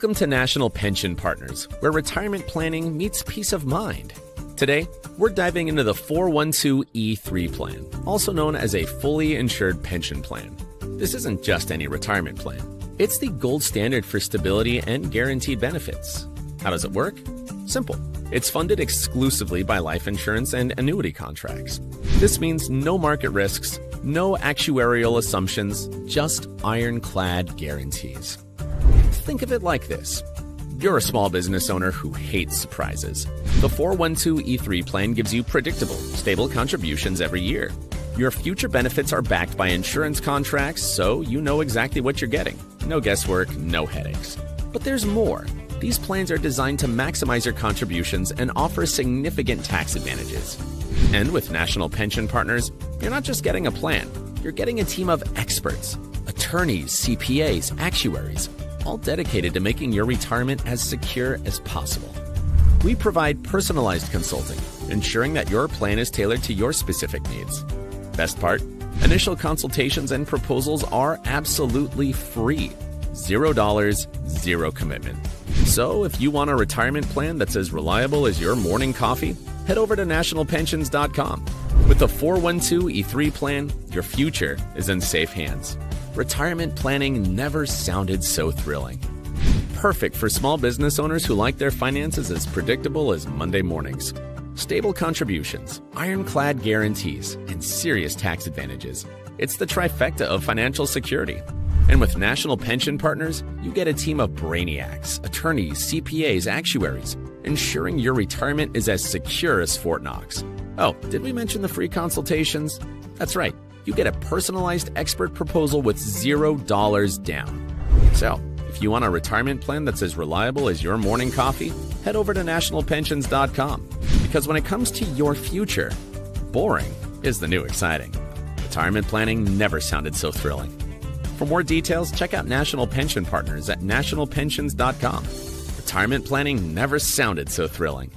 Welcome to National Pension Partners, where retirement planning meets peace of mind. Today, we're diving into the 412(e)(3 plan, also known as a fully insured pension plan. This isn't just any retirement plan. It's the gold standard for stability and guaranteed benefits. How does it work? Simple. It's funded exclusively by life insurance and annuity contracts. This means no market risks, no actuarial assumptions, just ironclad guarantees. Think of it like this. You're a small business owner who hates surprises. The 412(e)(3 plan gives you predictable, stable contributions every year. Your future benefits are backed by insurance contracts, so you know exactly what you're getting. No guesswork, no headaches. But there's more. These plans are designed to maximize your contributions and offer significant tax advantages. And with National Pension Partners, you're not just getting a plan, you're getting a team of experts, attorneys, CPAs, actuaries, all dedicated to making your retirement as secure as possible. We provide personalized consulting, ensuring that your plan is tailored to your specific needs. Best part, initial consultations and proposals are absolutely free. $0, zero commitment. So if you want a retirement plan that's as reliable as your morning coffee, head over to nationalpensions.com. With the 412(e)(3 plan, your future is in safe hands. Retirement planning never sounded so thrilling. Perfect for small business owners who like their finances as predictable as Monday mornings. Stable contributions, ironclad guarantees, and serious tax advantages. It's the trifecta of financial security. And with National Pension Partners, you get a team of brainiacs, attorneys, CPAs, actuaries, ensuring your retirement is as secure as Fort Knox. Oh, did we mention the free consultations? That's right. You get a personalized expert proposal with $0 down. So, if you want a retirement plan that's as reliable as your morning coffee, head over to nationalpensions.com. Because when it comes to your future, boring is the new exciting. Retirement planning never sounded so thrilling. For more details, check out National Pension Partners at nationalpensions.com. Retirement planning never sounded so thrilling.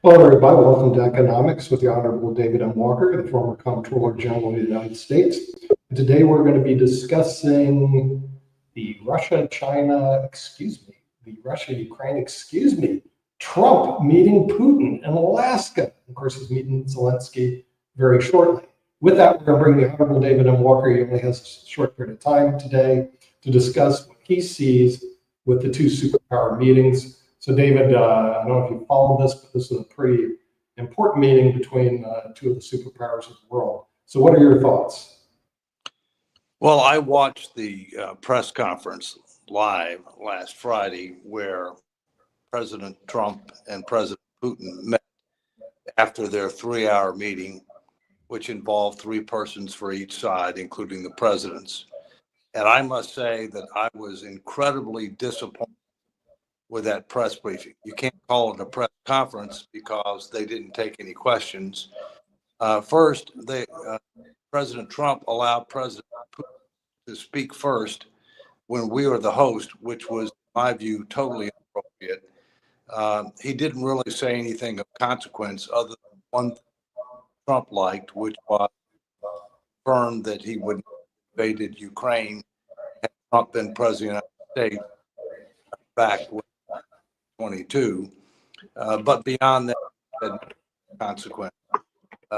Hello, everybody. Welcome to Economics with the Honorable David M. Walker, the former Comptroller General of the United States. And today we're going to be discussing the Russia-Ukraine, Trump meeting Putin in Alaska. Of course, he's meeting Zelensky very shortly. With that, we're going to bring the Honorable David M. Walker. He only has a short period of time today to discuss what he sees with the two superpower meetings. So, David, I don't know if you followed this, but this is a pretty important meeting between two of the superpowers of the world. So what are your thoughts? Well, I watched the press conference live last Friday where President Trump and President Putin met after their 3-hour meeting, which involved 3 persons for each side, including the presidents. And I must say that I was incredibly disappointed with that press briefing. You can't call it a press conference because they didn't take any questions. First, President Trump allowed President Putin to speak first when we were the host, which was, in my view, totally inappropriate. He didn't really say anything of consequence other than one thing Trump liked, which was confirmed that he would have invaded Ukraine had Trump been president of the United States back when 22, but beyond that, consequence.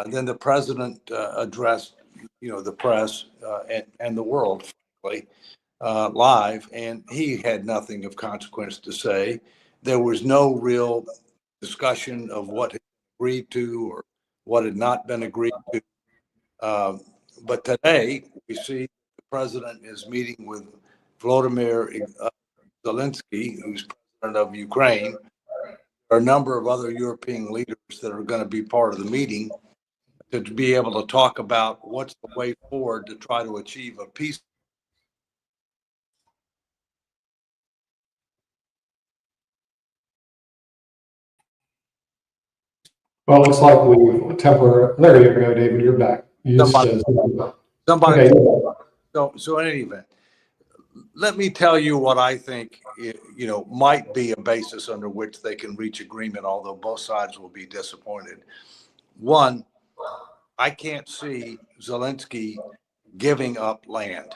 Then the president addressed, the press and the world, frankly, live, and he had nothing of consequence to say. There was no real discussion of what had been agreed to or what had not been agreed to. But today, we see the president is meeting with Volodymyr Zelensky, who's president of Ukraine. There are a number of other European leaders that are going to be part of the meeting. to be able to talk about what's the way forward to try to achieve a peace. Well, it looks like we there you go, David, you're back. You just, Somebody, okay. so in any event, let me tell you what I think, might be a basis under which they can reach agreement, although both sides will be disappointed. One, I can't see Zelensky giving up land.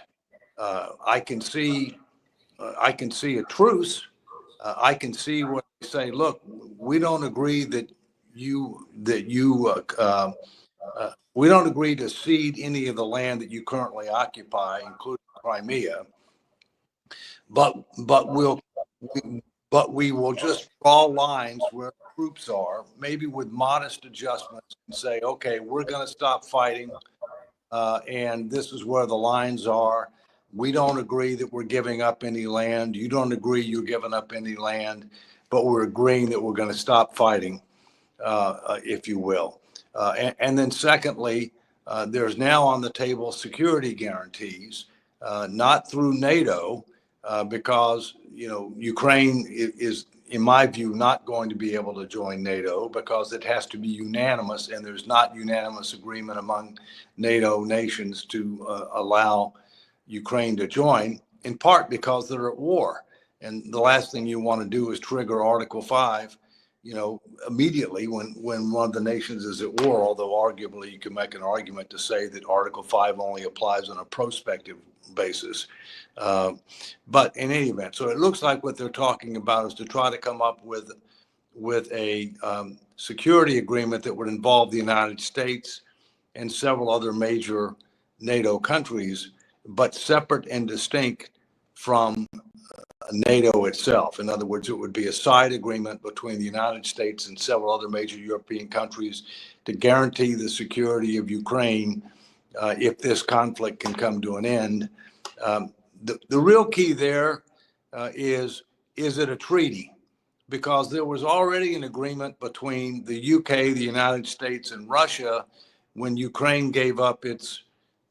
I can see a truce. I can see where they say, look, we don't agree we don't agree to cede any of the land that you currently occupy, including Crimea, but we will just draw lines where troops are, maybe with modest adjustments, and say, okay, we're going to stop fighting, and this is where the lines are. We don't agree that we're giving up any land. You don't agree you're giving up any land, but we're agreeing that we're going to stop fighting, if you will. And then secondly, there's now on the table security guarantees, not through NATO, because Ukraine is, in my view, not going to be able to join NATO because it has to be unanimous, and there's not unanimous agreement among NATO nations to allow Ukraine to join, in part because they're at war. And the last thing you want to do is trigger Article 5, immediately when one of the nations is at war, although arguably you can make an argument to say that Article 5 only applies on a prospective basis. But in any event, so it looks like what they're talking about is to try to come up with a security agreement that would involve the United States and several other major NATO countries, but separate and distinct from NATO itself. In other words, it would be a side agreement between the United States and several other major European countries to guarantee the security of Ukraine if this conflict can come to an end. The real key there is it a treaty? Because there was already an agreement between the UK, the United States, and Russia when Ukraine gave up its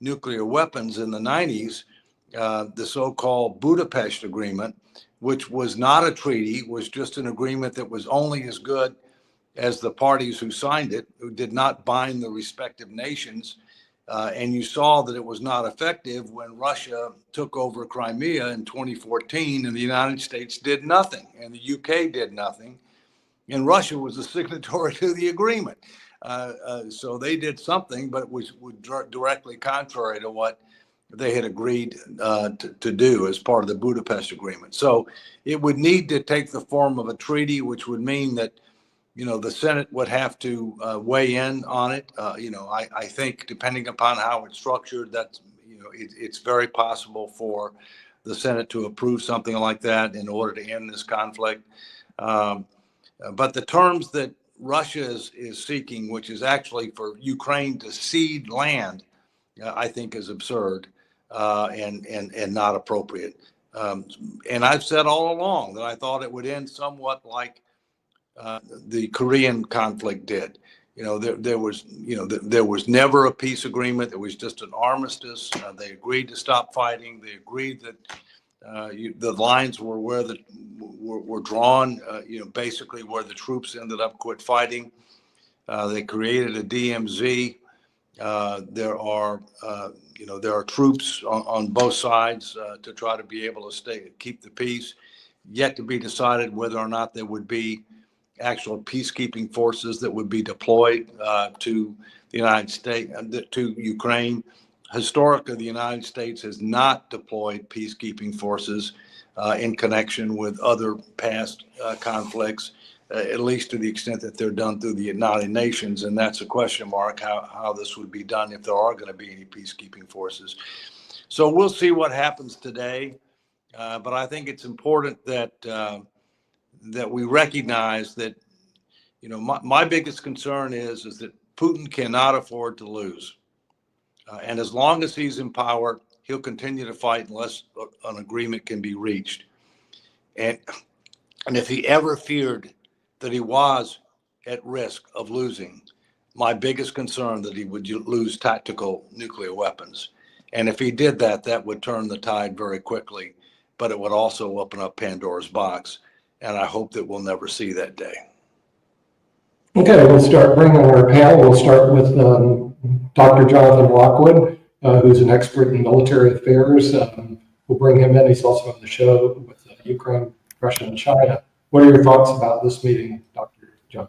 nuclear weapons in the 90s, the so-called Budapest Agreement, which was not a treaty, was just an agreement that was only as good as the parties who signed it, who did not bind the respective nations. And you saw that it was not effective when Russia took over Crimea in 2014 and the United States did nothing and the UK did nothing. And Russia was a signatory to the agreement. So they did something, but it was directly contrary to what they had agreed to do as part of the Budapest Agreement. So it would need to take the form of a treaty, which would mean that the Senate would have to weigh in on it. I think depending upon how it's structured, that's, it's very possible for the Senate to approve something like that in order to end this conflict. But the terms that Russia is seeking, which is actually for Ukraine to cede land, I think is absurd and not appropriate. And I've said all along that I thought it would end somewhat like the Korean conflict did. There was never a peace agreement. It was just an armistice. They agreed to stop fighting. They agreed that the lines were were drawn. Basically where the troops ended up quit fighting. They created a DMZ. There are troops on both sides to try to be able to keep the peace. Yet to be decided whether or not there would be actual peacekeeping forces that would be deployed to the United States, to Ukraine. Historically, the United States has not deployed peacekeeping forces in connection with other past conflicts, at least to the extent that they're done through the United Nations. And that's a question mark how this would be done if there are going to be any peacekeeping forces. So we'll see what happens today. But I think it's important that we recognize that, my biggest concern is that Putin cannot afford to lose. And as long as he's in power, he'll continue to fight unless an agreement can be reached. And if he ever feared that he was at risk of losing, My biggest concern that he would lose tactical nuclear weapons. And if he did that, that would turn the tide very quickly, but it would also open up Pandora's box. And I hope that we'll never see that day. Okay, we'll start bringing our panel. We'll start with Dr. Jonathan Lockwood, who's an expert in military affairs. We'll bring him in. He's also on the show with Ukraine, Russia, and China. What are your thoughts about this meeting, Dr. John?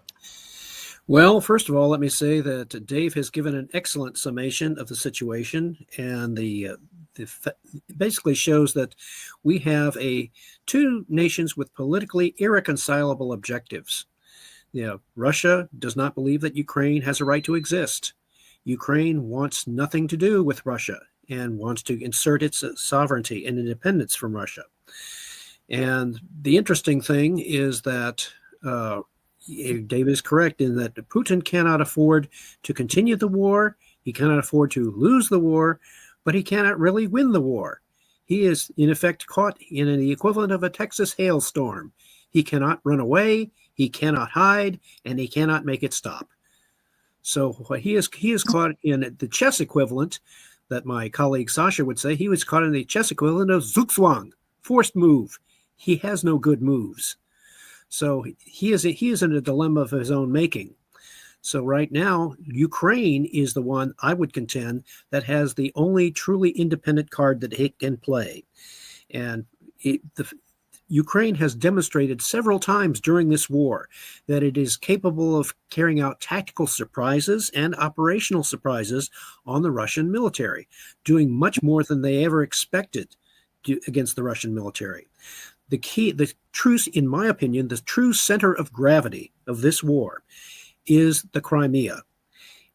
Well, first of all, let me say that Dave has given an excellent summation of the situation, and basically shows that we have two nations with politically irreconcilable objectives. Russia does not believe that Ukraine has a right to exist. Ukraine wants nothing to do with Russia and wants to insert its sovereignty and independence from Russia. And the interesting thing is that Dave is correct in that Putin cannot afford to continue the war. He cannot afford to lose the war, but he cannot really win the war. He is, in effect, caught in the equivalent of a Texas hailstorm. He cannot run away, he cannot hide, and he cannot make it stop. So he is caught in the chess equivalent that my colleague Sasha would say. He was caught in the chess equivalent of Zugzwang, forced move. He has no good moves. So he is in a dilemma of his own making. So right now, Ukraine is the one, I would contend, that has the only truly independent card that it can play. And Ukraine has demonstrated several times during this war that it is capable of carrying out tactical surprises and operational surprises on the Russian military, doing much more than they ever expected against the Russian military. In my opinion, the true center of gravity of this war is the Crimea.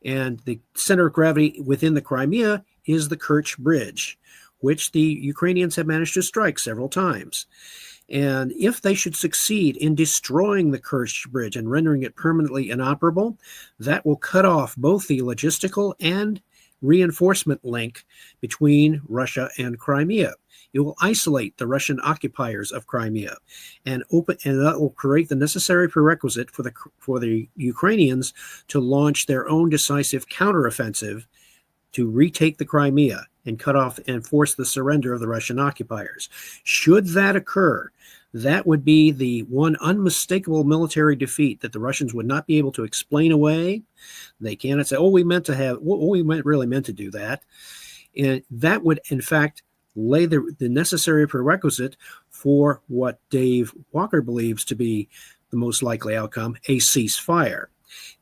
And the center of gravity within the Crimea is the Kerch Bridge, which the Ukrainians have managed to strike several times. And if they should succeed in destroying the Kerch Bridge and rendering it permanently inoperable, that will cut off both the logistical and reinforcement link between Russia and Crimea. It will isolate the Russian occupiers of Crimea, and that will create the necessary prerequisite for the Ukrainians to launch their own decisive counteroffensive to retake the Crimea and cut off and force the surrender of the Russian occupiers. Should that occur, that would be the one unmistakable military defeat that the Russians would not be able to explain away. They cannot say, we really meant to do that. And that would, in fact, lay the necessary prerequisite for what Dave Walker believes to be the most likely outcome, a ceasefire.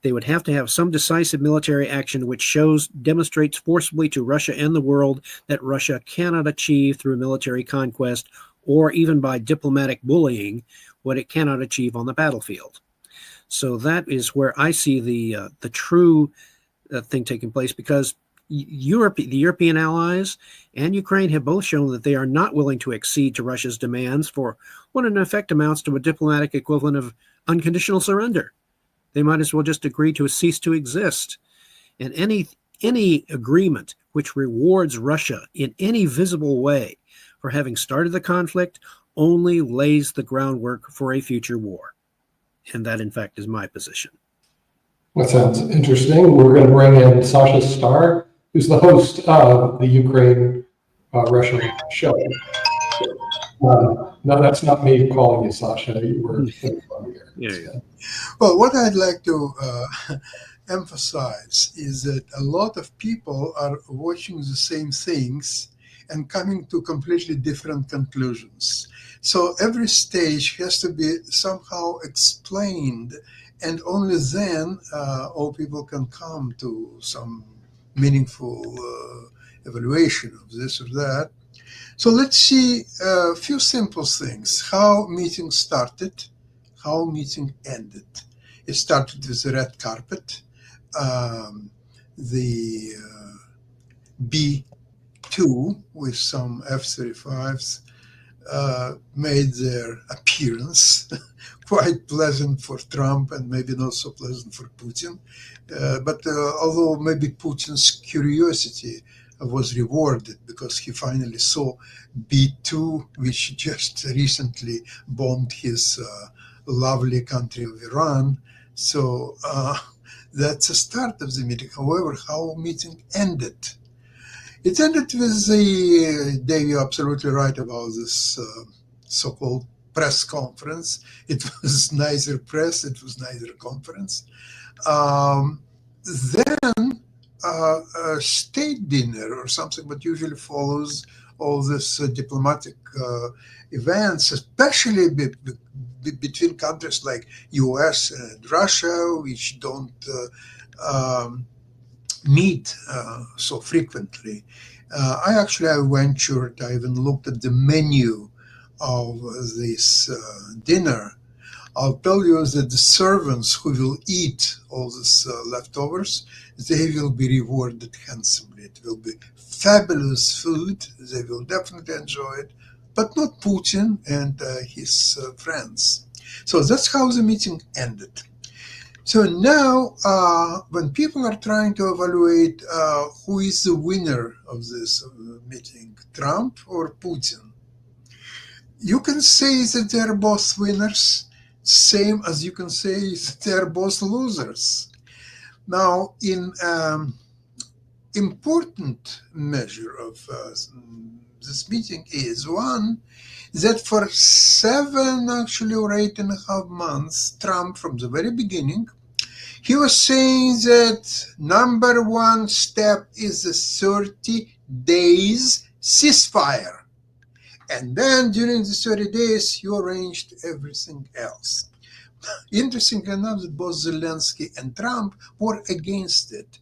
They would have to have some decisive military action which demonstrates forcibly to Russia and the world that Russia cannot achieve through military conquest or even by diplomatic bullying what it cannot achieve on the battlefield. So that is where I see the true thing taking place, because the European allies and Ukraine have both shown that they are not willing to accede to Russia's demands for what in effect amounts to a diplomatic equivalent of unconditional surrender. They might as well just agree to cease to exist. And any agreement which rewards Russia in any visible way for having started the conflict only lays the groundwork for a future war. And that, in fact, is my position. That sounds interesting. We're going to bring in Sasha Starr, who's the host of the Ukraine-Russia show. No, that's not me calling you Sasha. You were here. Yeah. Well, what I'd like to emphasize is that a lot of people are watching the same things and coming to completely different conclusions. So every stage has to be somehow explained, and only then all people can come to some meaningful evaluation of this or that. So let's see a few simple things. How meeting started, how meeting ended. It started with the red carpet. The B-2 with some F-35s made their appearance, quite pleasant for Trump and maybe not so pleasant for Putin. But although maybe Putin's curiosity was rewarded because he finally saw B-2, which just recently bombed his lovely country of Iran. So That's the start of the meeting. However, how meeting ended? It ended with Dave, you're absolutely right about this so-called press conference. It was neither press, it was neither conference. Then a state dinner or something that usually follows all this diplomatic events, especially between countries like US and Russia, which don't meet so frequently. I ventured, I even looked at the menu of this dinner. I'll tell you that the servants who will eat all these leftovers, they will be rewarded handsomely. It will be fabulous food. They will definitely enjoy it, but not Putin and his friends. So that's how the meeting ended. So now, when people are trying to evaluate who is the winner of this meeting, Trump or Putin, you can say that they're both winners, same as you can say that they're both losers. Now, in important measure of this meeting is one, that for 7 actually or 8.5 months, Trump, from the very beginning, he was saying that number one step is the 30 days ceasefire. And then during the 30 days, you arranged everything else. Interestingly enough, that both Zelensky and Trump were against it.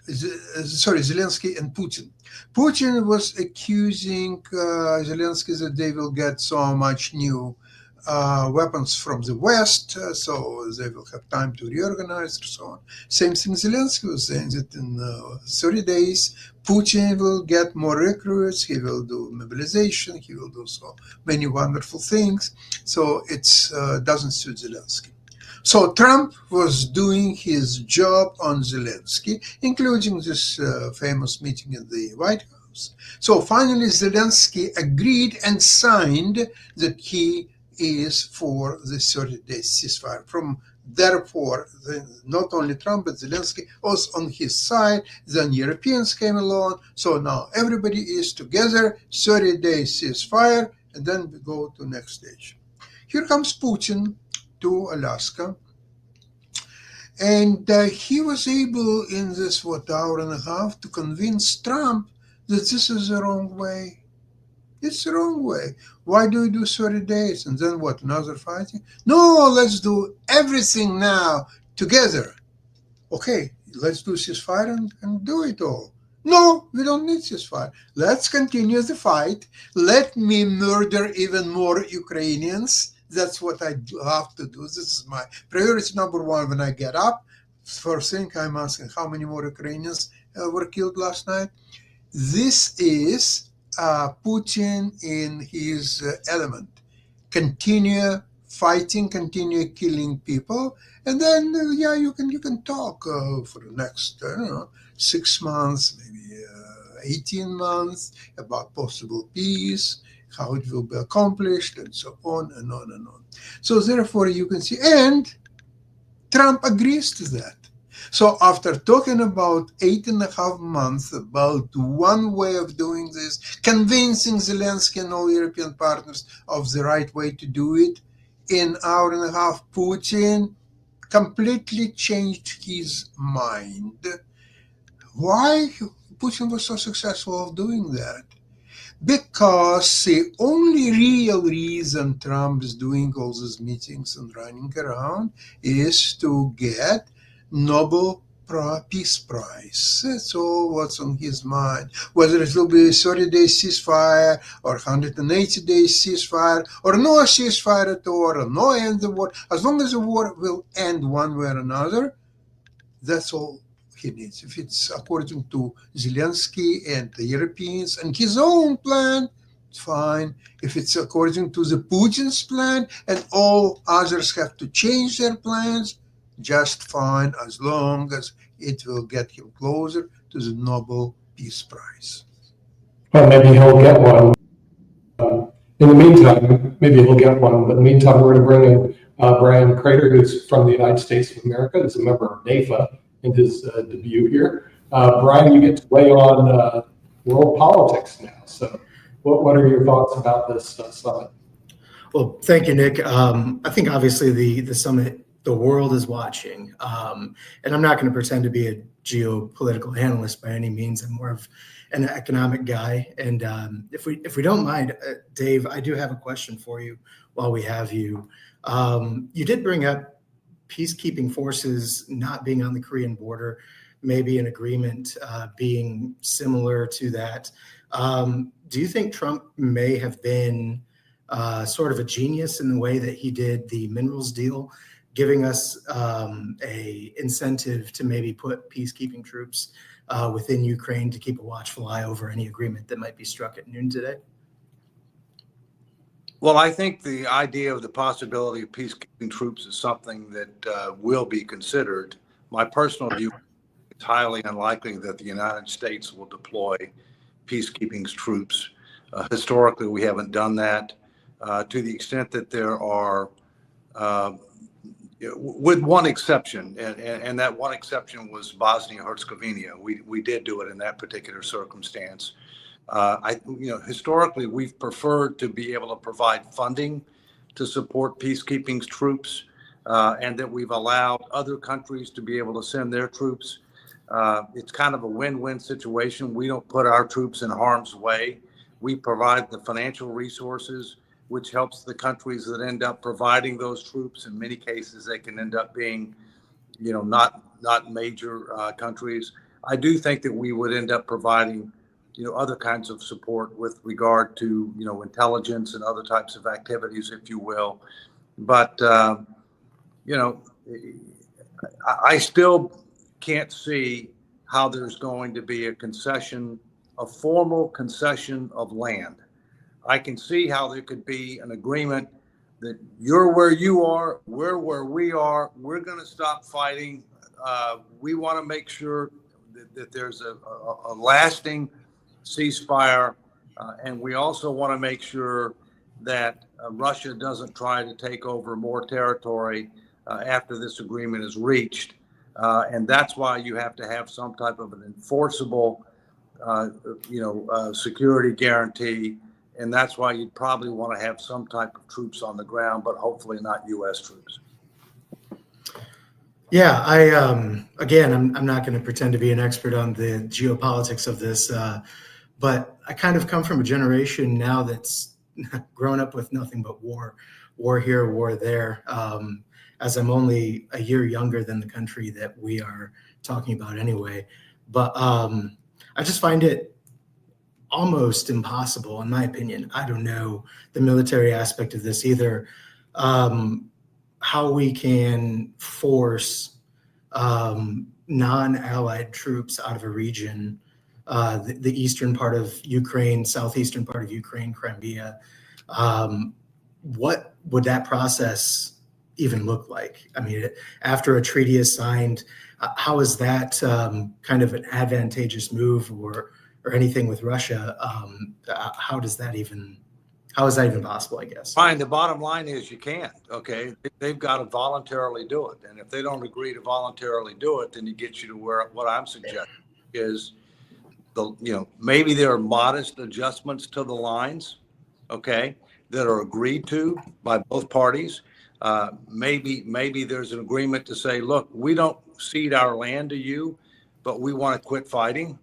Zelensky and Putin. Putin was accusing Zelensky that they will get so much new weapons from the West, so they will have time to reorganize and so on. Same thing Zelensky was saying, that in 30 days, Putin will get more recruits, he will do mobilization, he will do so many wonderful things. So it doesn't suit Zelensky. So Trump was doing his job on Zelensky, including this famous meeting in the White House. So finally, Zelensky agreed and signed that he is for the 30-day ceasefire. Therefore, not only Trump, but Zelensky was on his side. Then Europeans came along. So now everybody is together, 30-day ceasefire, and then we go to next stage. Here comes Putin to Alaska. And he was able in this, hour and a half to convince Trump that this is the wrong way. It's the wrong way. Why do we do 30 days? And then what, another fighting? No, let's do everything now together. Okay, let's do ceasefire and do it all. No, we don't need ceasefire. Let's continue the fight. Let me murder even more Ukrainians. That's what I have to do. This is my priority number one when I get up. First thing I'm asking, how many more Ukrainians were killed last night? This is Putin in his element. Continue fighting, continue killing people, and then you can talk for the next 6 months, maybe 18 months about possible peace, how it will be accomplished, and so on and on and on. So therefore, you can see, and Trump agrees to that. So after talking about 8.5 months about one way of doing this, convincing Zelensky and all European partners of the right way to do it, in an hour and a half, Putin completely changed his mind. Why Putin was so successful of doing that? Because the only real reason Trump is doing all these meetings and running around is to get Nobel Peace Prize. That's all what's on his mind. Whether it will be 30-day ceasefire or 180-day ceasefire or no ceasefire at all or no end of the war, as long as the war will end one way or another, that's all he needs. If it's according to Zelensky and the Europeans and his own plan, it's fine. If it's according to the Putin's plan and all others have to change their plans, just fine, as long as it will get him closer to the Nobel Peace Prize. Well, maybe he'll get one. In the meantime, maybe he'll get one. But in the meantime, we're going to bring in Brian Crater, who's from the United States of America, is a member of NAFA in his debut here. Brian, you get to weigh on world politics now. So what are your thoughts about this summit? Well, thank you, Nick. I think obviously the summit, the world is watching, and I'm not going to pretend to be a geopolitical analyst by any means. I'm more of an economic guy. And if we don't mind, Dave, I do have a question for you while we have you. You did bring up peacekeeping forces not being on the Korean border, maybe an agreement being similar to that. Do you think Trump may have been sort of a genius in the way that he did the minerals deal, giving us a incentive to maybe put peacekeeping troops within Ukraine to keep a watchful eye over any agreement that might be struck at noon today? Well, I think the idea of the possibility of peacekeeping troops is something that will be considered. My personal view, it's highly unlikely that the United States will deploy peacekeeping troops. Historically, we haven't done that. To the extent that there are, with one exception, and that one exception was Bosnia-Herzegovina. We did do it in that particular circumstance. Historically, we've preferred to be able to provide funding to support peacekeeping troops, and that we've allowed other countries to be able to send their troops. It's kind of a win-win situation. We don't put our troops in harm's way. We provide the financial resources, which helps the countries that end up providing those troops. In many cases, they can end up being, not major countries. I do think that we would end up providing, other kinds of support with regard to, intelligence and other types of activities, if you will. But, I still can't see how there's going to be a formal concession of land. I can see how there could be an agreement that you're where you are, we're where we are, we're going to stop fighting. We want to make sure that there's a lasting ceasefire, and we also want to make sure that Russia doesn't try to take over more territory after this agreement is reached. And that's why you have to have some type of an enforceable, security guarantee. And that's why you'd probably want to have some type of troops on the ground, but hopefully not U.S. troops. Yeah, I'm not going to pretend to be an expert on the geopolitics of this, but I kind of come from a generation now that's grown up with nothing but war here, war there. As I'm only a year younger than the country that we are talking about anyway. But I just find it almost impossible, in my opinion. I don't know the military aspect of this either. How we can force non-allied troops out of a region, the eastern part of Ukraine, southeastern part of Ukraine, Crimea. What would that process even look like? I mean, after a treaty is signed, how is that kind of an advantageous move or anything with Russia? How is that even possible, I guess? Fine. The bottom line is you can't. Okay. They've got to voluntarily do it. And if they don't agree to voluntarily do it, then it gets you to what I'm suggesting is maybe there are modest adjustments to the lines, okay, that are agreed to by both parties. Maybe there's an agreement to say, look, we don't cede our land to you, but we want to quit fighting.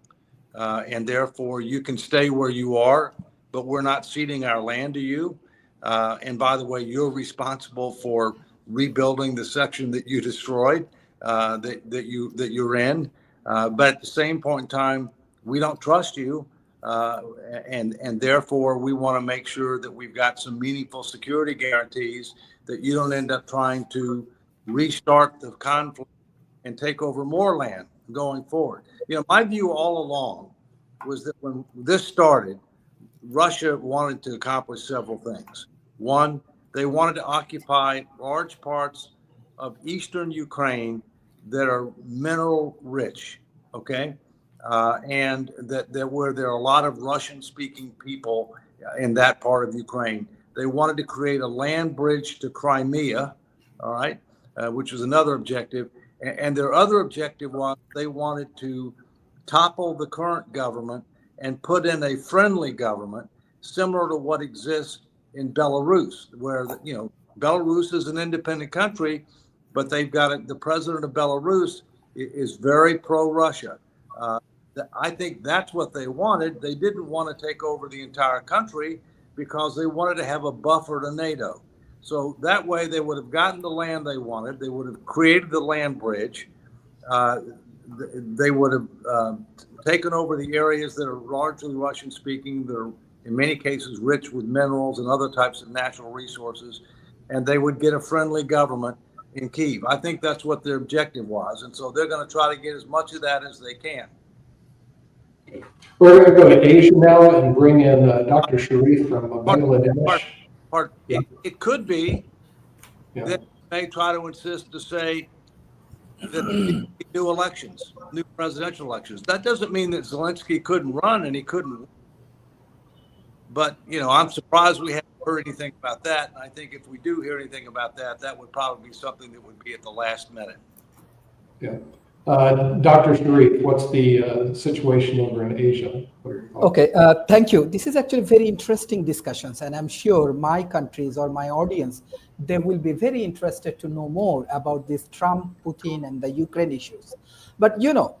And therefore you can stay where you are, but we're not ceding our land to you. And by the way, you're responsible for rebuilding the section that you destroyed, that you're in. But at the same point in time, we don't trust you. And therefore we want to make sure that we've got some meaningful security guarantees that you don't end up trying to restart the conflict and take over more land going forward. My view all along was that when this started, Russia wanted to accomplish several things. One, they wanted to occupy large parts of eastern Ukraine that are mineral rich, okay? And that there are a lot of Russian-speaking people in that part of Ukraine. They wanted to create a land bridge to Crimea, all right, which was another objective. And their other objective was they wanted to topple the current government and put in a friendly government similar to what exists in Belarus, where Belarus is an independent country, but they've got the president of Belarus is very pro-Russia. I think that's what they wanted. They didn't want to take over the entire country because they wanted to have a buffer to NATO. So that way they would have gotten the land they wanted. They would have created the land bridge. They would have taken over the areas that are largely Russian speaking. They're in many cases rich with minerals and other types of natural resources. And they would get a friendly government in Kyiv. I think that's what their objective was. And so they're going to try to get as much of that as they can. We're going to go to Asia now and bring in Dr. Sharif from Bangladesh. It could be that they try to insist to say that new elections, new presidential elections. That doesn't mean that Zelensky couldn't run and he couldn't. But, I'm surprised we haven't heard anything about that. And I think if we do hear anything about that, that would probably be something that would be at the last minute. Yeah. Dr. Sharif, what's the situation over in Asia? Okay, thank you. This is actually very interesting discussions, and I'm sure my countries or my audience, they will be very interested to know more about this Trump, Putin, and the Ukraine issues. But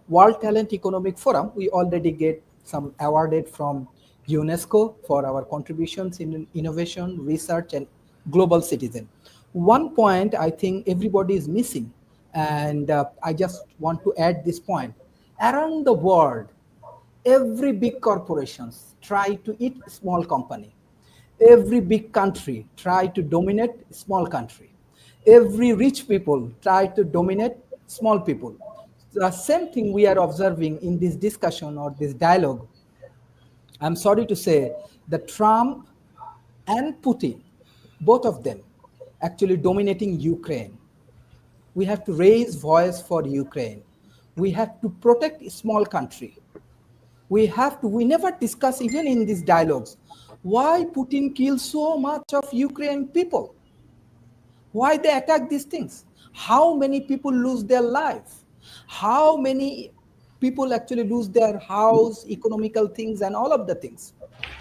World Talent Economic Forum, we already get some awarded from UNESCO for our contributions in innovation, research, and global citizen. One point I think everybody is missing, and I just want to add this point. Around the world, every big corporations try to eat small company. Every big country try to dominate small country. Every rich people try to dominate small people. The same thing we are observing in this discussion or this dialogue. I'm sorry to say that Trump and Putin, both of them, actually dominating Ukraine. We have to raise voice for Ukraine. We have to protect a small country. We never discuss even in these dialogues, why Putin kills so much of Ukrainian people? Why they attack these things? How many people lose their life? How many people actually lose their house, economical things, and all of the things?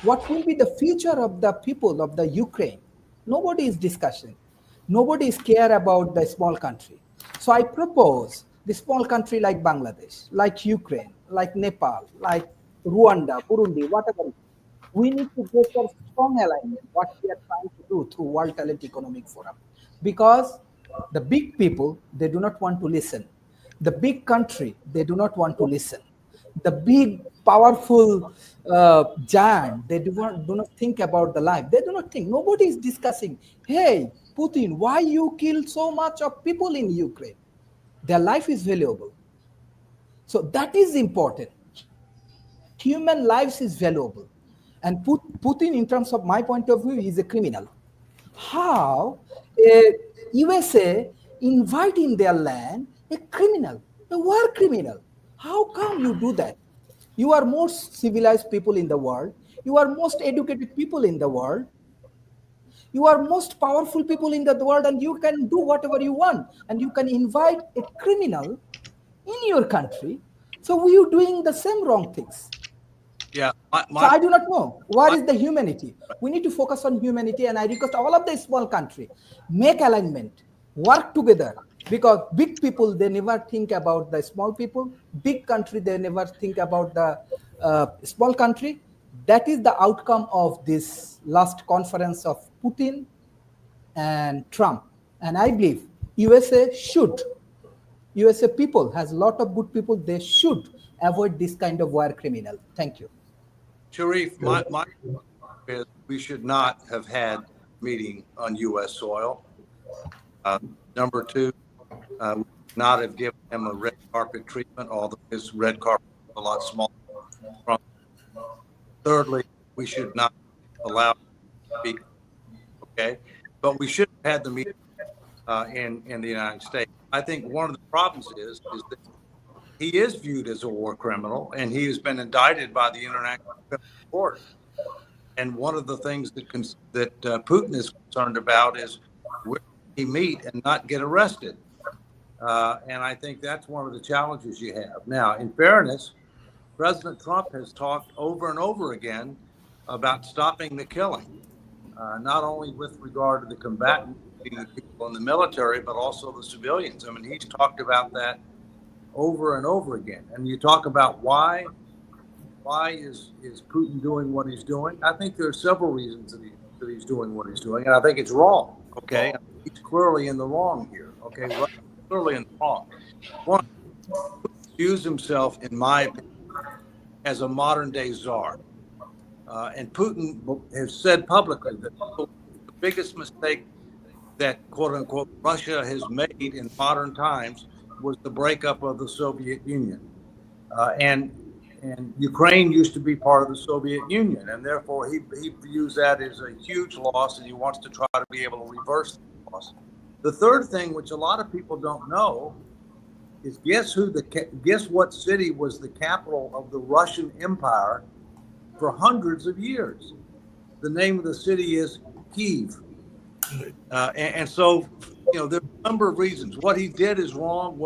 What will be the future of the people of the Ukraine? Nobody is discussing. Nobody is care about the small country. So I propose the small country like Bangladesh, like Ukraine, like Nepal, like Rwanda, Burundi, whatever. We need to go for strong alignment, what we are trying to do through World Talent Economic Forum. Because the big people, they do not want to listen. The big country, they do not want to listen. The big, powerful giant, they do not think about the life. They do not think. Nobody is discussing, hey, Putin, why you kill so much of people in Ukraine? Their life is valuable. So that is important. Human lives is valuable. And Putin, in terms of my point of view, is a criminal. How USA invite in their land a criminal, a war criminal? How come you do that? You are most civilized people in the world. You are most educated people in the world. You are most powerful people in the world, and you can do whatever you want. And you can invite a criminal in your country. So we are doing the same wrong things. Yeah. So I do not know. What is the humanity? We need to focus on humanity, and I request all of the small country, make alignment, work together. Because big people, they never think about the small people. Big country, they never think about the small country. That is the outcome of this last conference of Putin and Trump. And I believe USA people has a lot of good people. They should avoid this kind of war criminal. Thank you. Sharif, my is we should not have had a meeting on U.S. soil. Number two, we should not have given him a red carpet treatment, although his red carpet is a lot smaller. Thirdly, we should not allow him to speak. Okay, but we should have had the meeting in the United States. I think one of the problems is that he is viewed as a war criminal, and he has been indicted by the International Criminal Court. And one of the things that Putin is concerned about is meet and not get arrested. And I think that's one of the challenges you have. Now, in fairness, President Trump has talked over and over again about stopping the killing, not only with regard to the combatants, the people in the military, but also the civilians. I mean, he's talked about that over and over again. And you talk about why is Putin doing what he's doing? I think there are several reasons that he's doing what he's doing, and I think it's wrong. Okay, he's clearly in the wrong here. Okay, clearly in the wrong. One, views himself, in my opinion, as a modern day czar. And Putin has said publicly that the biggest mistake that, quote unquote, Russia has made in modern times was the breakup of the Soviet Union. And Ukraine used to be part of the Soviet Union, and therefore he views that as a huge loss, and he wants to try to be able to reverse the loss. The third thing, which a lot of people don't know, is guess what city was the capital of the Russian Empire for hundreds of years? The name of the city is Kyiv. And so, there are a number of reasons. What he did is wrong.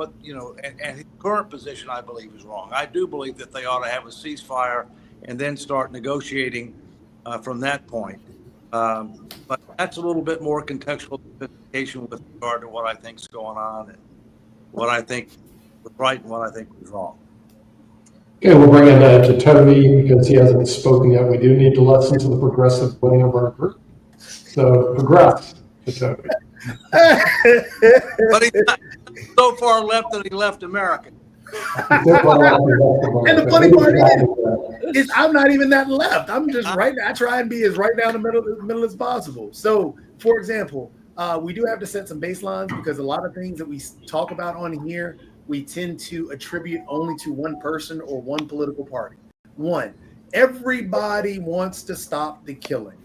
And his current position, I believe, is wrong. I do believe that they ought to have a ceasefire and then start negotiating from that point. But that's a little bit more contextual sophistication with regard to what I think is going on and what I think was right and what I think was wrong. Okay, we'll bring in to Toby because he hasn't spoken yet. We do need to listen to the progressive wing of our group. So progress to Toby. But he's not so far left that he left America. And the funny part is I'm not even that left. I'm just right. I try and be as right down the middle as possible. So, for example, we do have to set some baselines because a lot of things that we talk about on here, we tend to attribute only to one person or one political party. One, everybody wants to stop the killing.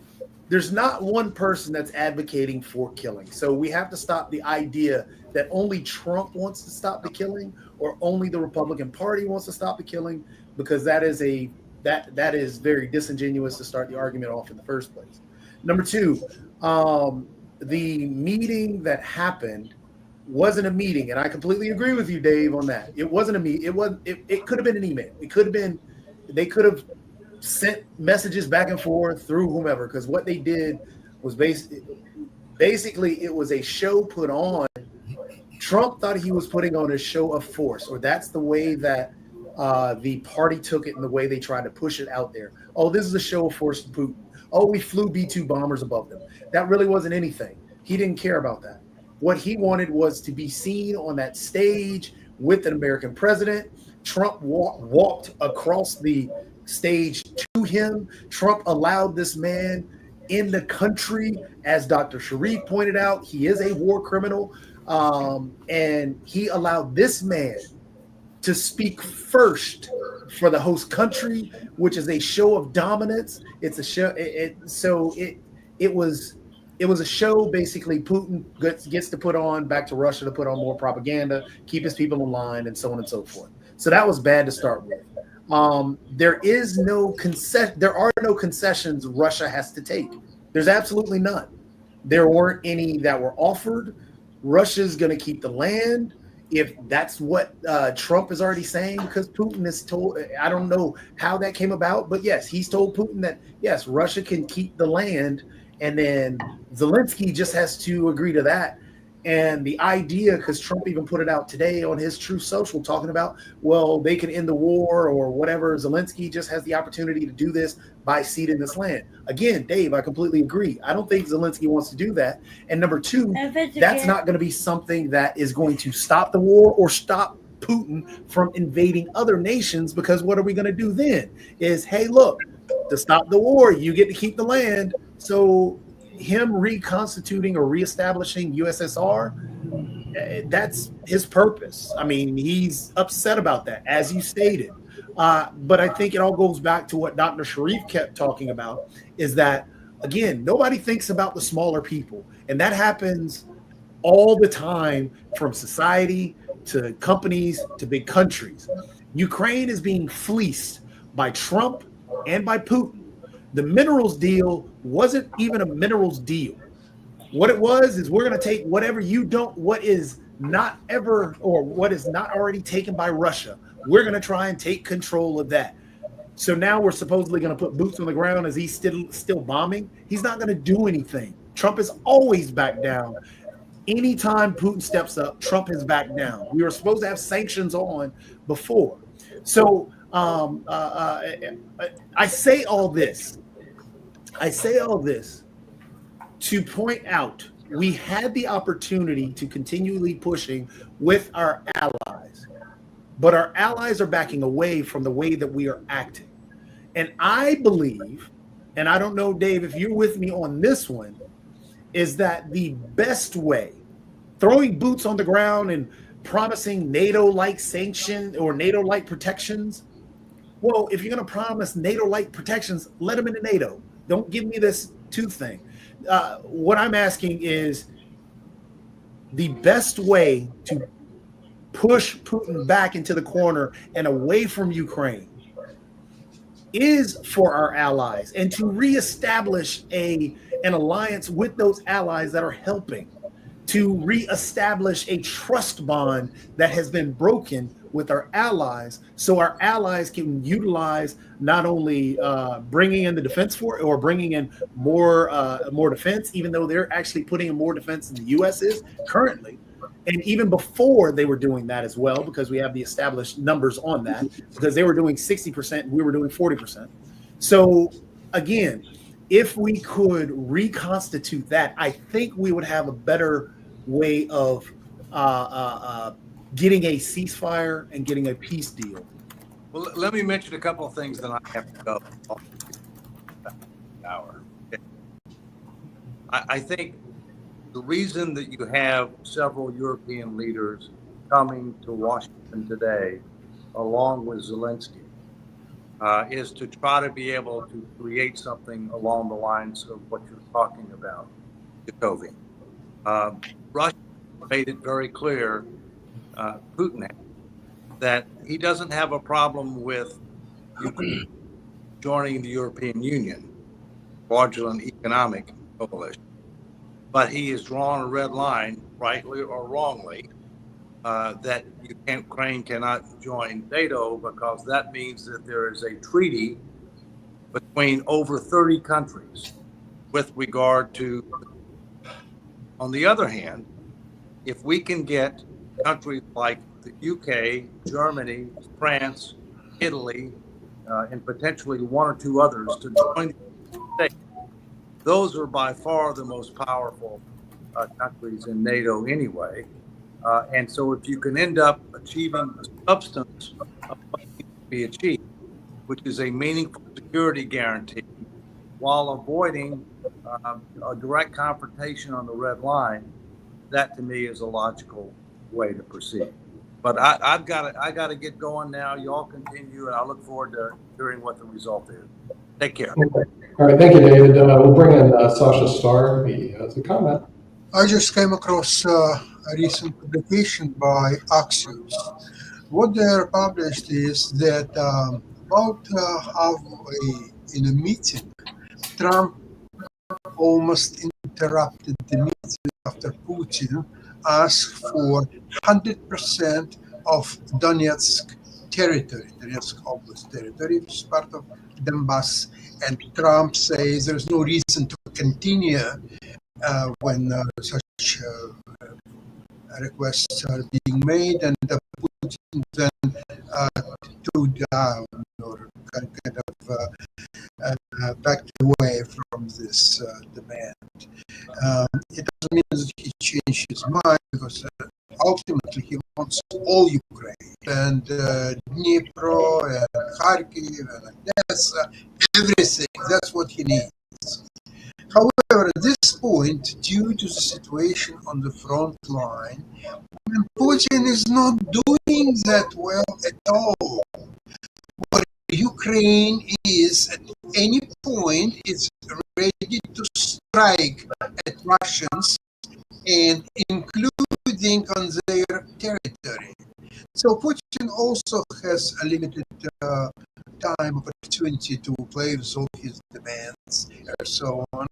There's not one person that's advocating for killing. So we have to stop the idea that only Trump wants to stop the killing or only the Republican Party wants to stop the killing, because that is that is very disingenuous to start the argument off in the first place. Number two, the meeting that happened wasn't a meeting, and I completely agree with you, Dave, on that. It wasn't a meeting. It could have been an email. It could have been, they could have sent messages back and forth through whomever, because what they did was basically it was a show put on. Trump thought he was putting on a show of force, or that's the way that the party took it and the way they tried to push it out there. Oh, this is a show of force to Putin. Oh, we flew B-2 bombers above them. That really wasn't anything. He didn't care about that. What he wanted was to be seen on that stage with an American president. Trump walked across the stage to him. Trump allowed this man in the country. As Dr. Sharif pointed out, he is a war criminal. And he allowed this man to speak first for the host country, which is a show of dominance. It's a show. It was a show. Basically, Putin gets to put on, back to Russia, to put on more propaganda, keep his people in line, and so on and so forth. So that was bad to start with. There are no concessions Russia has to take. There's absolutely none. There weren't any that were offered. Russia's going to keep the land, if that's what Trump is already saying, because Putin is told, I don't know how that came about, but yes, he's told Putin that, yes, Russia can keep the land, and then Zelensky just has to agree to that. And the idea, because Trump even put it out today on his Truth Social, talking about, well, they can end the war or whatever. Zelensky just has the opportunity to do this by ceding this land. Again, Dave, I completely agree. I don't think Zelensky wants to do that. And number two, that's not going to be something that is going to stop the war or stop Putin from invading other nations, because what are we going to do then? Is, hey, look, to stop the war, you get to keep the land. So him reconstituting or reestablishing USSR, that's his purpose. I mean, he's upset about that, as you stated. But I think it all goes back to what Dr. Sharif kept talking about, is that, again, nobody thinks about the smaller people. And that happens all the time, from society to companies to big countries. Ukraine is being fleeced by Trump and by Putin. The minerals deal wasn't even a minerals deal. What it was is we're going to take whatever what is not ever or what is not already taken by Russia. We're going to try and take control of that. So now we're supposedly going to put boots on the ground as he's still bombing. He's not going to do anything. Trump has always backed down. Anytime Putin steps up, Trump has backed down. We were supposed to have sanctions on before. So I say all this. To point out, we had the opportunity to continually pushing with our allies, but our allies are backing away from the way that we are acting. And I believe, and I don't know, Dave, if you're with me on this one, is that the best way, throwing boots on the ground and promising NATO-like sanction or NATO-like protections. Well, if you're going to promise NATO-like protections, let them into NATO. Don't give me this two thing. What I'm asking is the best way to push Putin back into the corner and away from Ukraine is for our allies and to reestablish an alliance with those allies that are helping to reestablish a trust bond that has been broken with our allies, so our allies can utilize not only bringing in the defense force or bringing in more defense, even though they're actually putting in more defense than the U.S. is currently, and even before they were doing that as well, because we have the established numbers on that, because they were doing 60% and we were doing 40%. So again, if we could reconstitute that, I think we would have a better way of getting a ceasefire and getting a peace deal. Well, let me mention a couple of things, then I have to go. I think the reason that you have several European leaders coming to Washington today, along with Zelensky, is to try to be able to create something along the lines of what you're talking about, Jacoby. Russia made it very clear, Putin, that he doesn't have a problem with Ukraine joining the European Union, fraudulent economic coalition. But he has drawn a red line, rightly or wrongly, that Ukraine cannot join NATO because that means that there is a treaty between over 30 countries with regard to. On the other hand, if we can get countries like the UK, Germany, France, Italy, and potentially one or two others to join the United States, those are by far the most powerful countries in NATO anyway. And so if you can end up achieving the substance of what needs to be achieved, which is a meaningful security guarantee, while avoiding a direct confrontation on the red line, that to me is a logical way to proceed. But I got to get going now. You all continue, and I look forward to hearing what the result is. Take care. Okay. All right, thank you, David. We'll bring in Sasha Starr. He has a comment. I just came across a recent publication by Axios. What they published is that about halfway in a meeting, Trump almost interrupted the meeting after Putin asked for 100% of Donetsk territory, Donetsk Oblast territory, which is part of Donbass. And Trump says there's no reason to continue when such requests are being made, and Putin then threw down or kind of backed away from this demand. It doesn't mean that he changed his mind, because ultimately he wants all Ukraine and Dnipro and Kharkiv and Odessa, everything. That's what he needs. However, at this point, due to the situation on the front line, Putin is not doing that well at all. What Ukraine is at any point is ready to strike at Russians, and including on their territory. So Putin also has a limited time opportunity to play with all his demands and so on.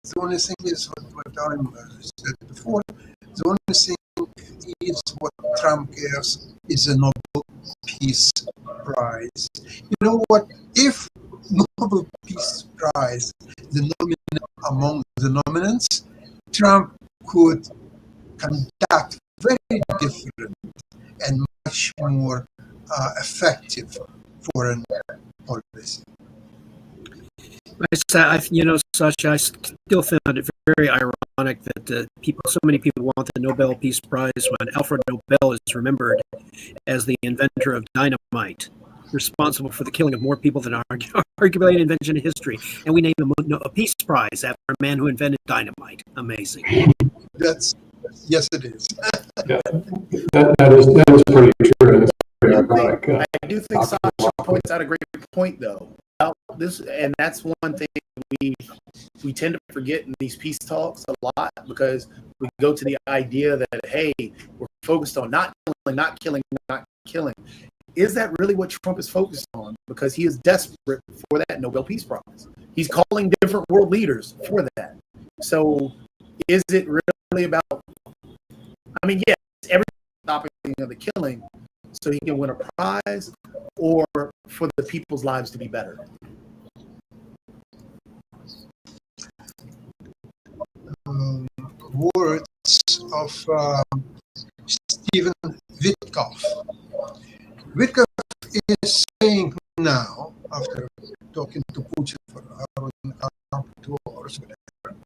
The only thing is what I said before. The only thing is what Trump cares is a Nobel Peace Prize. You know what? If Nobel Peace Prize, the nominee among the nominants, Trump could conduct very different and much more effective foreign policy. Sasha, I still find it very ironic that so many people want the Nobel Peace Prize when Alfred Nobel is remembered as the inventor of dynamite, responsible for the killing of more people than arguably an invention in history. And we name him a Peace Prize after a man who invented dynamite. Amazing. Yes, it is. Yeah, that is pretty true. And it's very ironic. I do think Sasha points out a great point, though. This, and that's one thing we tend to forget in these peace talks a lot, because we go to the idea that, hey, we're focused on not killing. Is that really what Trump is focused on? Because he is desperate for that Nobel Peace Prize. He's calling different world leaders for that. So is it really about, I mean, yes, everything stopping of the killing so he can win a prize, or for the people's lives to be better? Words of Stephen Witkoff. Witkoff is saying now, after talking to Putin for an hour, 2 hours, whatever,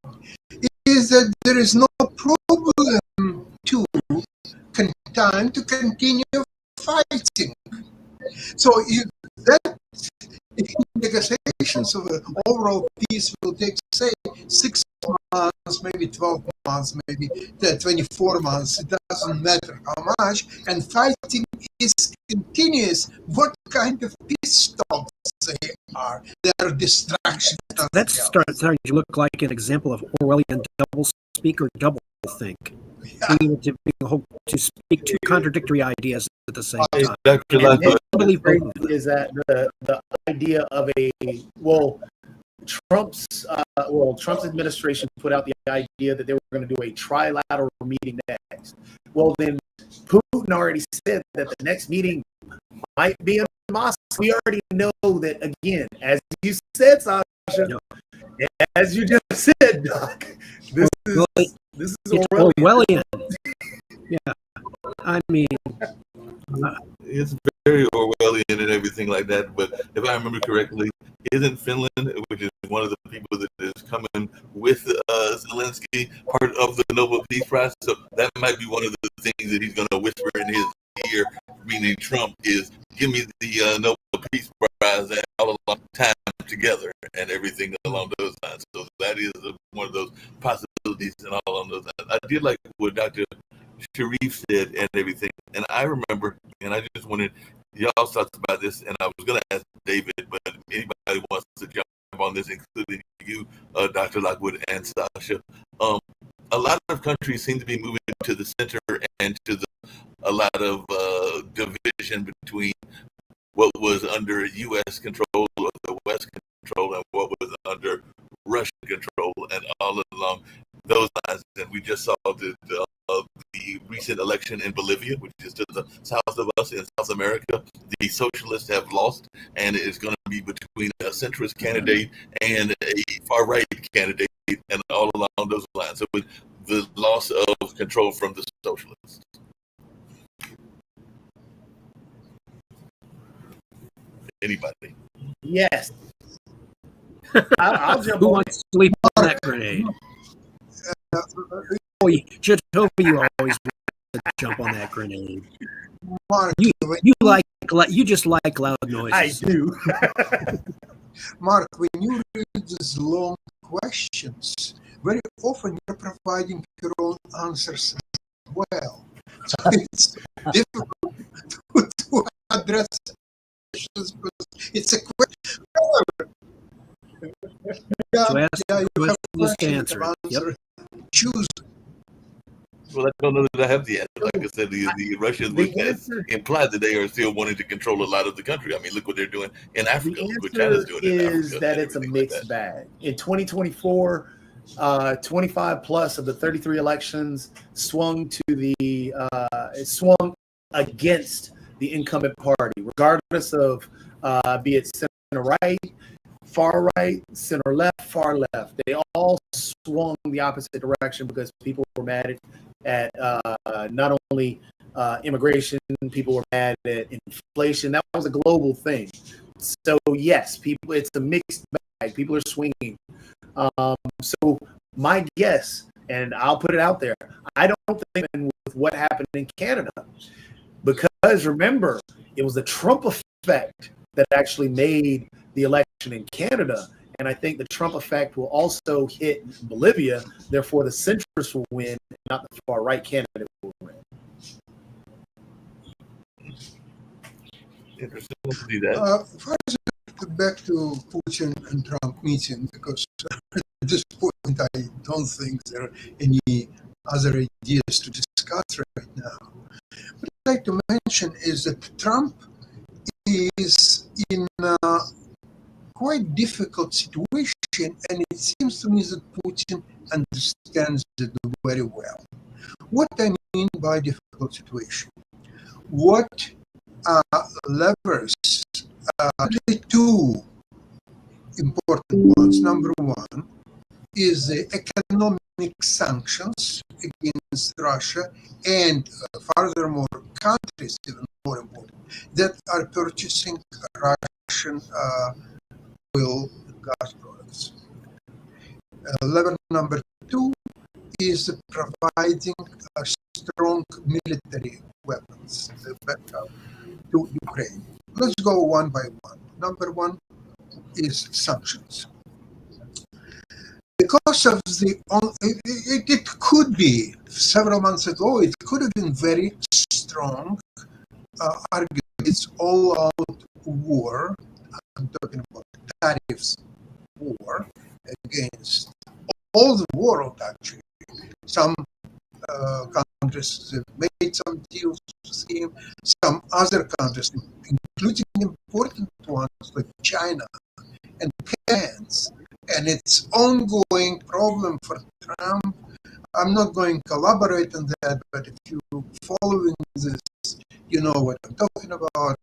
is that there is no problem to time to continue fighting. So if that negotiations of an overall peace will take, say, 6 months, maybe 12 months, maybe 24 months, it doesn't matter how much, and fighting is continuous, what kind of peace talks they are? They are distractions. That's starting to look like an example of Orwellian double speak or double think. Yeah. To speak two contradictory ideas at the same time. Is that the idea of Trump's administration put out the idea that they were going to do a trilateral meeting next. Well, then Putin already said that the next meeting might be in Moscow. We already know that, again, as you said, Sasha, as you just said, Doc, this is Orwellian. Yeah, I mean, it's very Orwellian and everything like that. But if I remember correctly, isn't Finland, which is one of the people that is coming with Zelensky, part of the Nobel Peace Prize? So that might be one of the things that he's going to whisper in his ear, meaning Trump, is give me the Nobel Peace Prize and all along time together and everything along those lines. So that is one of those possibilities and all along those lines. I did like what Dr. Sharif said and everything. And I remember, and I just wanted y'all's thoughts about this, and I was going to ask David, but anybody wants to jump on this, including you, Dr. Lockwood and Sasha. A lot of countries seem to be moving to the center and to a lot of division between what was under U.S. control or the West control and what was under Russian control, and all along those lines. And we just saw the recent election in Bolivia, which is to the south of us in South America. The socialists have lost, and it's going to be between a centrist candidate and a far-right candidate, and all along those lines. So with the loss of control from the socialists. Anybody? Yes. I'll jump Who on wants to sleep on that grenade? Jitova, you always jump on that grenade. Mark, You just like loud noises. I do. Mark, when you read these long questions, very often you're providing your own answers as well. So it's difficult to address questions because it's a question. You have to answer it. Yep. Choose. Well, I don't know that I have the answer. Like I said, the Russians implied that they are still wanting to control a lot of the country. I mean, look what they're doing in Africa. The Look what China's doing in Africa. is that it's a mixed bag. In 2024, 25 plus of the 33 elections swung to it swung against the incumbent party, regardless of be it center right, far right, center left, far left. They all swung the opposite direction because people were mad at not only immigration, people were mad at inflation. That was a global thing. So yes, it's a mixed bag. People are swinging. So my guess, and I'll put it out there, I don't think with what happened in Canada, because remember, it was the Trump effect that actually made the election in Canada. And I think the Trump effect will also hit Bolivia. Therefore, the centrists will win, not the far right candidate will win. Interesting to see that. First, back to Putin and Trump meeting, because at this point I don't think there are any other ideas to discuss right now. What I'd like to mention is that Trump is in a quite difficult situation, and it seems to me that Putin understands it very well. What I mean by difficult situation? What levers, really two important ones. Number one is the economic sanctions against Russia, and furthermore, countries, even more important, that are purchasing Russian oil and gas products. Lever number two is providing strong military weapons backup to Ukraine. Let's go one by one. Number one is sanctions. Because of it could be, several months ago, it could have been very strong argument. It's all-out war. I'm talking about tariffs war against all the world, actually. Some countries have made some deals with him. Some other countries, including important ones like China and France, and it's ongoing problem for Trump. I'm not going to elaborate on that, but if you're following this, you know what I'm talking about.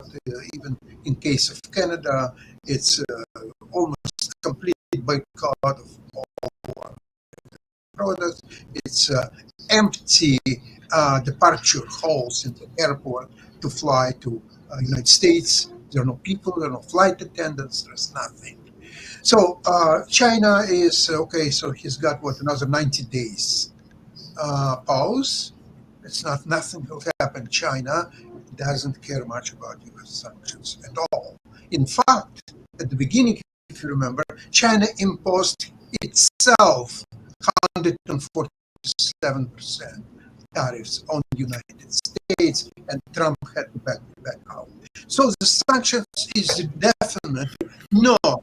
Even in case of Canada, it's almost complete boycott of all products. It's empty departure halls in the airport to fly to United States. There are no people, there are no flight attendants, there's nothing. So China is, okay, so he's got, another 90 days pause. It's not, nothing will happen. China doesn't care much about US sanctions at all. In fact, at the beginning, if you remember, China imposed itself 147% tariffs on the United States, and Trump had to back out. So the sanctions is definitely not.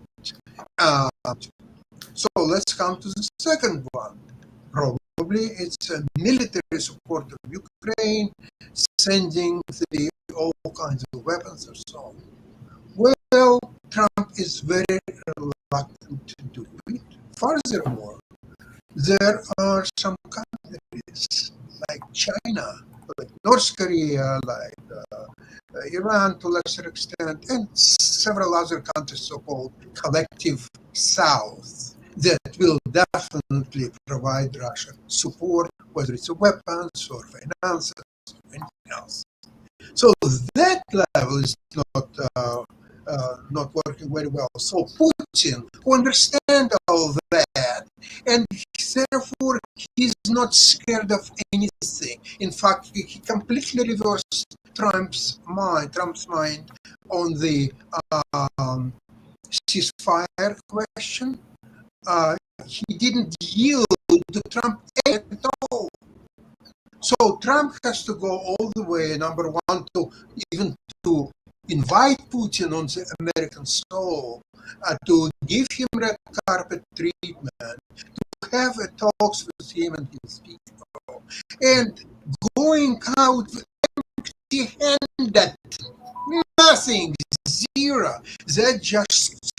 So let's come to the second one. Probably it's a military support of Ukraine, sending all kinds of weapons and so on. Well, Trump is very reluctant to do it. Furthermore, there are some countries like China, like North Korea, like Iran to a lesser extent, and several other countries, so-called collective South, that will definitely provide Russia support, whether it's weapons or finances or anything else. So that level is not working very well. So Putin, who understands all that, and therefore he's not scared of anything. In fact, he completely reversed Trump's mind on the ceasefire question. He didn't yield to Trump at all. So Trump has to go all the way, number one, to invite Putin on the American soil, to give him red carpet treatment, to have talks with him and his people, and going out empty-handed, nothing, zero. That just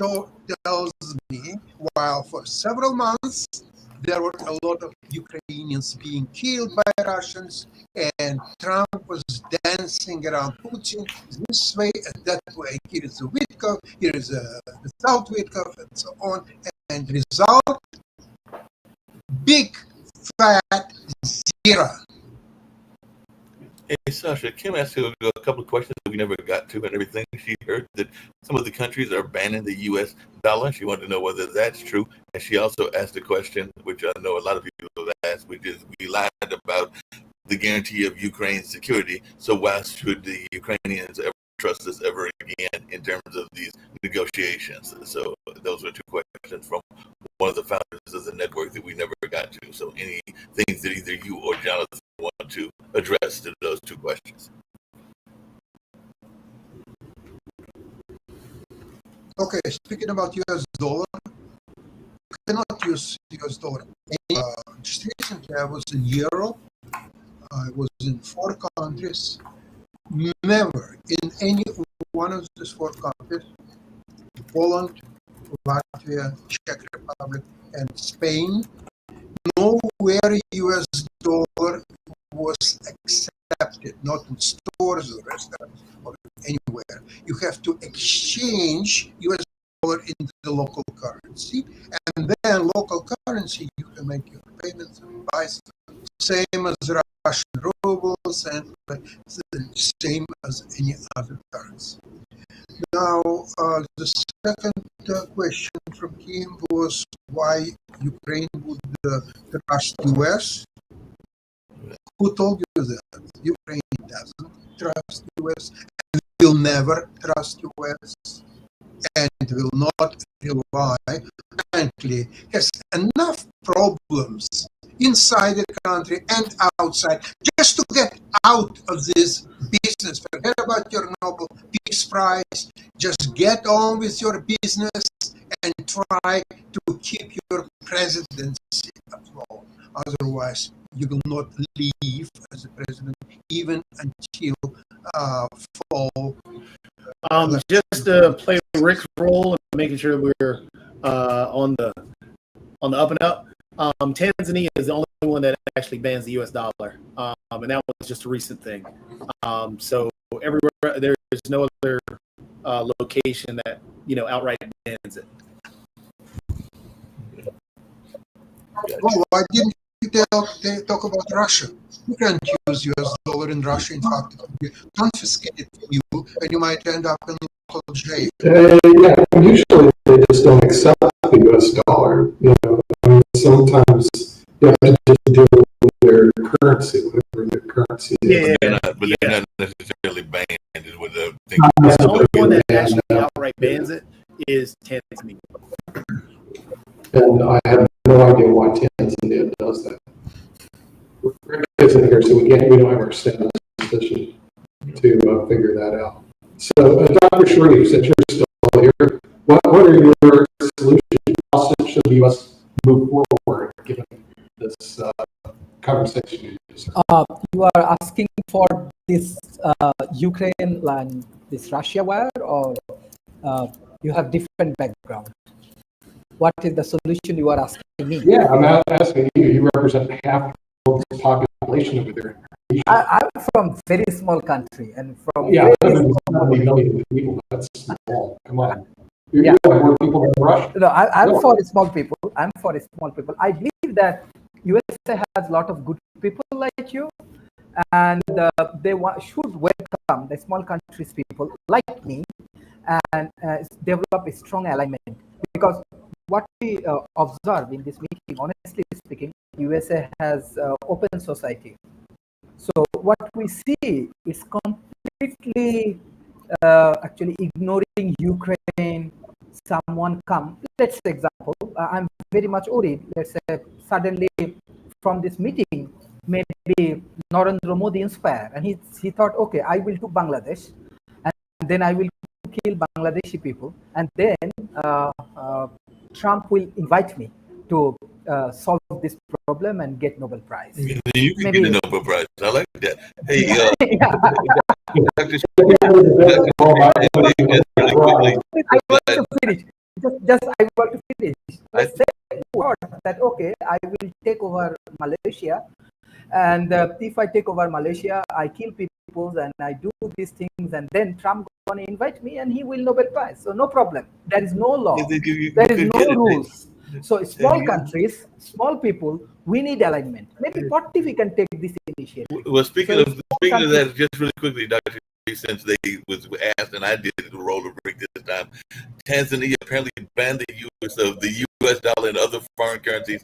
tells me, while for several months there were a lot of Ukrainians being killed by Russians, and Trump was dancing around Putin this way and that way. Here is a Witkoff, here is a South Witkoff, and so on. And result, big fat zero. Hey, Sasha, Kim asked you a couple of questions that we never got to and everything. She heard that some of the countries are banning the U.S. dollar. She wanted to know whether that's true. And she also asked a question, which I know a lot of people have asked, which is, we lied about the guarantee of Ukraine's security. So why should the Ukrainians ever trust us ever again in terms of these negotiations? So those were two questions from one of the founders of the network that we never got to. So any things that either you or Jonathan want to address to those two questions? Okay, speaking about US dollar, you cannot use US dollar. Just recently, I was in Europe. I was in 4 countries. Never in any one of these 4 countries, Poland, Latvia, Czech Republic, and Spain, nowhere US dollar was accepted, not in stores or restaurants or anywhere. You have to exchange US dollar into the local currency, and then local currency you can make your payments and buy stuff. Same as Russian rubles and the same as any other currency. Now, the second question from Kim was why Ukraine would trust US. Who told you that? Ukraine doesn't trust US and will never trust US and will not rely, frankly, has enough problems inside the country and outside just to get out of this business. Forget about your Nobel Peace Prize. Just get on with your business and try to keep your presidency afloat. Otherwise, you will not leave as a president even until fall. Just to play Rick's role and making sure we're on the up and up. Tanzania is the only one that actually bans the U.S. dollar, and that was just a recent thing. So everywhere there is no other location that outright bans it. Oh, why didn't you talk about Russia? You can't use US dollar in Russia. In fact, it will be confiscated from you, and you might end up in local jail. Yeah, usually they just don't accept the US dollar. I mean, sometimes you have to just deal with their currency, whatever their currency is. Yeah. But they're not necessarily banned with the thing. The only one that actually outright bans it is Tanzania. And I have no idea why Tanzania does that. Rick isn't here, so we don't have our status position to figure that out. So, Dr. Sharif, since you're still here, what are your solutions? How should the U.S. move forward given this conversation? You are asking for this Ukraine and this Russia war, or you have different background? What is the solution you are asking me? Yeah, I'm asking you. You represent half the population over there. I'm from very small country and from Yeah, very 70 million people. That's small. Come on. Yeah. You have more people than Russia. No, I'm for small people. I'm for small people. I believe that USA has a lot of good people like you, and they should welcome the small countries people like me and develop a strong alignment. Because what we observe in this meeting, honestly speaking, USA has open society. So what we see is completely actually ignoring Ukraine. Someone come, let's say example, I'm very much worried, let's say suddenly from this meeting, maybe Narendra Modi inspired, and he thought, okay, I will to Bangladesh, and then I will kill Bangladeshi people, and then Trump will invite me to solve this problem and get Nobel Prize. You can get a Nobel Prize. I like that. Hey, I want to finish. Just I want to finish. The same word that, okay, I will take over Malaysia. And if I take over Malaysia, I kill people and I do these things, and then Trump going to invite me and he will Nobel Prize. So no problem. There is no law. There is no rules. So small countries, small people, we need alignment. Maybe Pontiff can take this initiative. Well, speaking of that, just really quickly, Dr. Since they was asked, and I did the role of break this time, Tanzania apparently banned the use of the U.S. dollar and other foreign currencies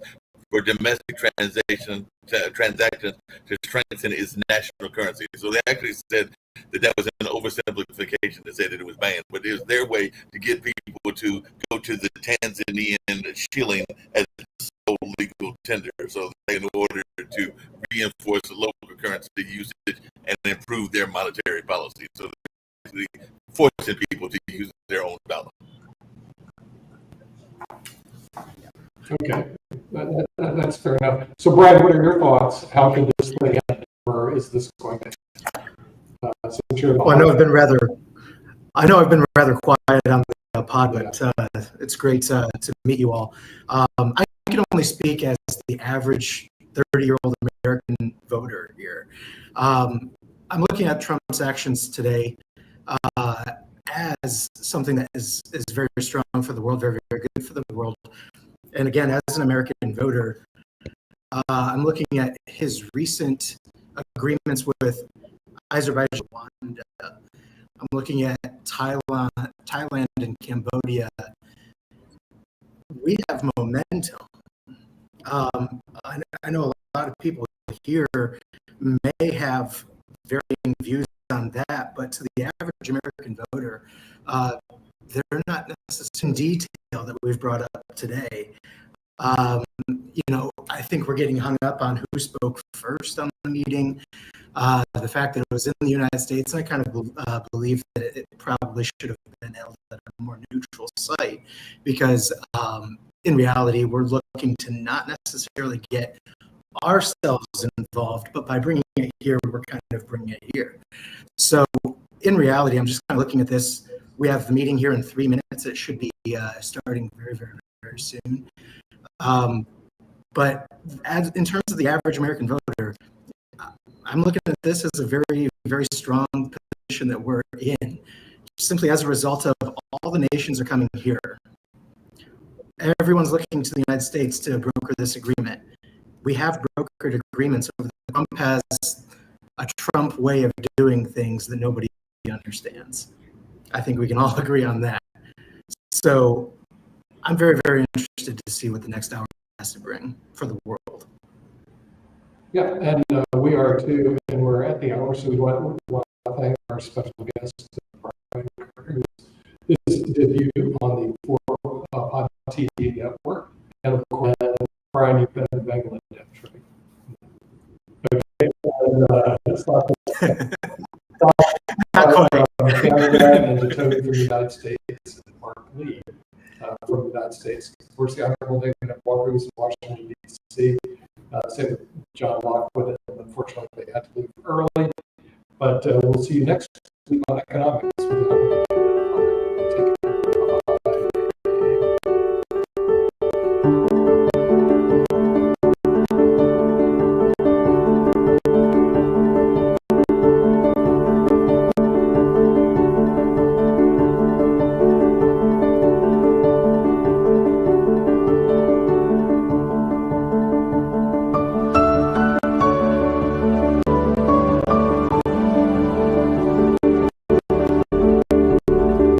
for domestic transactions to strengthen its national currency. So they actually said that was an oversimplification to say that it was banned, but it was their way to get people to go to the Tanzanian shilling as sole legal tender. So in order to reinforce the local currency usage and improve their monetary policy. So they're forcing people to use their own dollar. Okay, that's fair enough. So, Brad, what are your thoughts? How can this play out, or is this going to? Well, I know I've been rather quiet on the pod, but it's great to meet you all. I can only speak as the average 30-year-old American voter here. I'm looking at Trump's actions today as something that is very strong for the world, very, very good for the world. And again, as an American voter, I'm looking at his recent agreements with Azerbaijan. I'm looking at Thailand and Cambodia. We have momentum. I know a lot of people here may have varying views on that, but to the average American voter, they're not necessarily in detail that we've brought up today. I think we're getting hung up on who spoke first on the meeting. The fact that it was in the United States, I kind of believe that it probably should have been held at a more neutral site, because in reality, we're looking to not necessarily get ourselves involved, but by bringing it here, we're kind of bringing it here. So in reality, I'm just kind of looking at this. We have the meeting here in 3 minutes. It should be starting very, very, very soon. But in terms of the average American voter, I'm looking at this as a very, very strong position that we're in, simply as a result of all the nations are coming here. Everyone's looking to the United States to broker this agreement. We have brokered agreements. Trump has a Trump way of doing things that nobody understands. I think we can all agree on that. So I'm very, very interested to see what the next hour has to bring for the world. Yeah, and we are too, and we're at the hour, so we want to thank our special guest, Brian Carter, who is debut on the Pod TV network, and of course, Brian, you've been in Bangladesh, right? Okay, and let's talk Canada and Tony from the United States, and Mark Lee from the United States. Of course, the Honorable David Walker, who's in Washington, D.C., same with John Lockwood, and unfortunately they had to leave early. But we'll see you next week on economics.